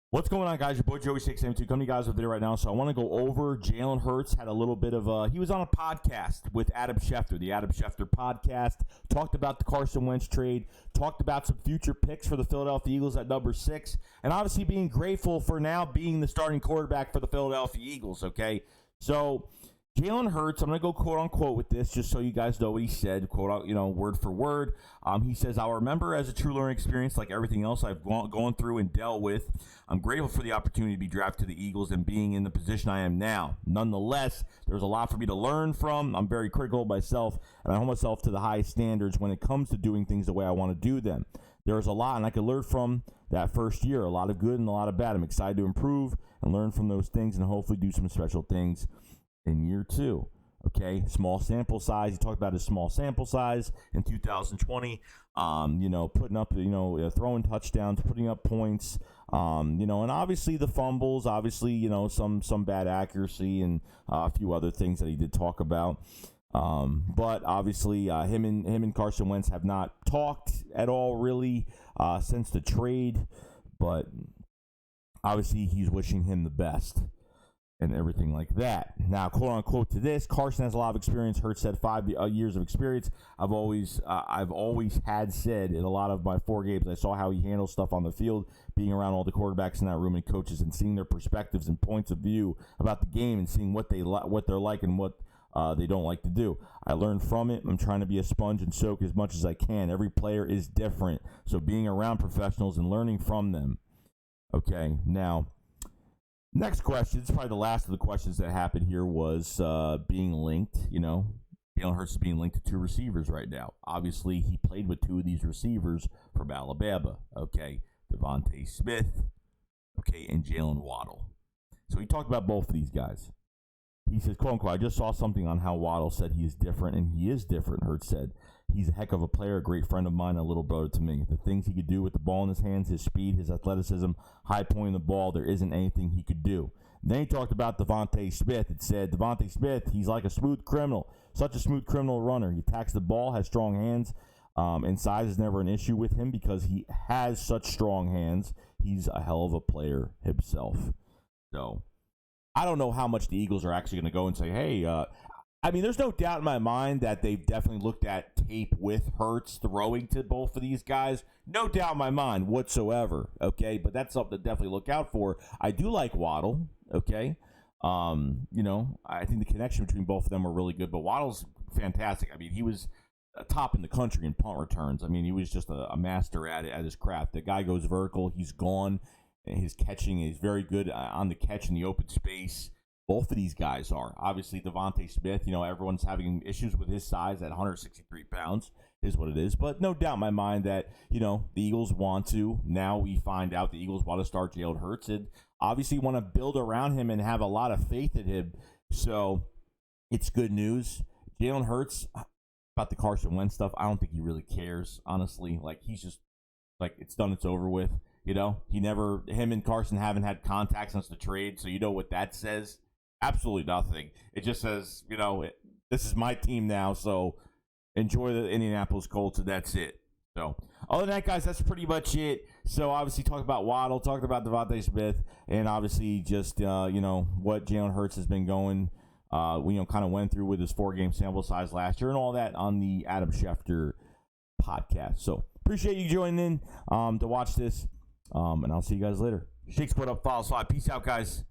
What's going on, guys? Your boy Joey672 coming to you guys with a video right now. So I want to go over Jalen Hurts. Had a little bit of he was on a podcast with Adam Schefter, the Adam Schefter podcast. Talked about the Carson Wentz trade. Talked about some future picks for the Philadelphia Eagles at number 6. And obviously being grateful for now being the starting quarterback for the Philadelphia Eagles, okay? So Jalen Hurts, I'm going to go quote unquote with this just so you guys know what he said, quote out, word for word. He says, "I'll remember as a true learning experience like everything else I've gone through and dealt with. I'm grateful for the opportunity to be drafted to the Eagles and being in the position I am now. Nonetheless, there's a lot for me to learn from. I'm very critical of myself, and I hold myself to the highest standards when it comes to doing things the way I want to do them. There's a lot, and I could learn from that first year, a lot of good and a lot of bad. I'm excited to improve and learn from those things and hopefully do some special things in year 2. Okay, small sample size. He talked about his small sample size in 2020. Putting up, throwing touchdowns, putting up points. And obviously the fumbles. Obviously, some bad accuracy and a few other things that he did talk about. But obviously, him and Carson Wentz have not talked at all really since the trade. But obviously, he's wishing him the best and everything like that. Now, quote unquote to this, Carson has a lot of experience. Hurts said 5 years of experience. I've always had said in a lot of my 4 games, I saw how he handles stuff on the field, being around all the quarterbacks in that room and coaches and seeing their perspectives and points of view about the game and seeing what they're like and what they don't like to do. I learned from it. I'm trying to be a sponge and soak as much as I can. Every player is different, so being around professionals and learning from them. Okay, now, next question, it's probably the last of the questions that happened here, was being linked. Jalen Hurts is being linked to 2 receivers right now. Obviously, he played with 2 of these receivers from Alabama, okay? DeVonta Smith, okay, and Jalen Waddle. So he talked about both of these guys. He says, quote unquote, "I just saw something on how Waddle said he is different, and he is different," Hurts said. "He's a heck of a player, a great friend of mine, a little brother to me. The things he could do with the ball in his hands, his speed, his athleticism, high pointing the ball, there isn't anything he could do." Then he talked about DeVonta Smith. It said, "DeVonta Smith, he's like a smooth criminal, such a smooth criminal runner. He attacks the ball, has strong hands, and size is never an issue with him because he has such strong hands. He's a hell of a player himself." So I don't know how much the Eagles are actually going to go and say, hey, there's no doubt in my mind that they've definitely looked at tape with Hurts throwing to both of these guys. No doubt in my mind whatsoever, okay? But that's something to definitely look out for. I do like Waddle, okay? I think the connection between both of them are really good, but Waddle's fantastic. He was top in the country in punt returns. He was just a master at his craft. The guy goes vertical. He's gone. His catching is very good on the catch in the open space. Both of these guys are. Obviously, DeVonta Smith, everyone's having issues with his size at 163 pounds is what it is. But no doubt in my mind that, the Eagles want to. Now we find out the Eagles want to start Jalen Hurts and obviously want to build around him and have a lot of faith in him. So it's good news. Jalen Hurts, about the Carson Wentz stuff, I don't think he really cares, honestly. He's just, it's done, it's over with. Him and Carson haven't had contact since the trade, so you know what that says? Absolutely nothing. It just says, this is my team now, so enjoy the Indianapolis Colts, and that's it. So, other than that, guys, that's pretty much it. So, obviously, talked about Waddle, talked about DeVonta Smith, and obviously just, what Jalen Hurts has been going, we kind of went through with his 4-game sample size last year and all that on the Adam Schefter podcast. So, appreciate you joining in to watch this. And I'll see you guys later. Shakes, put up, follow, slide. Peace out, guys.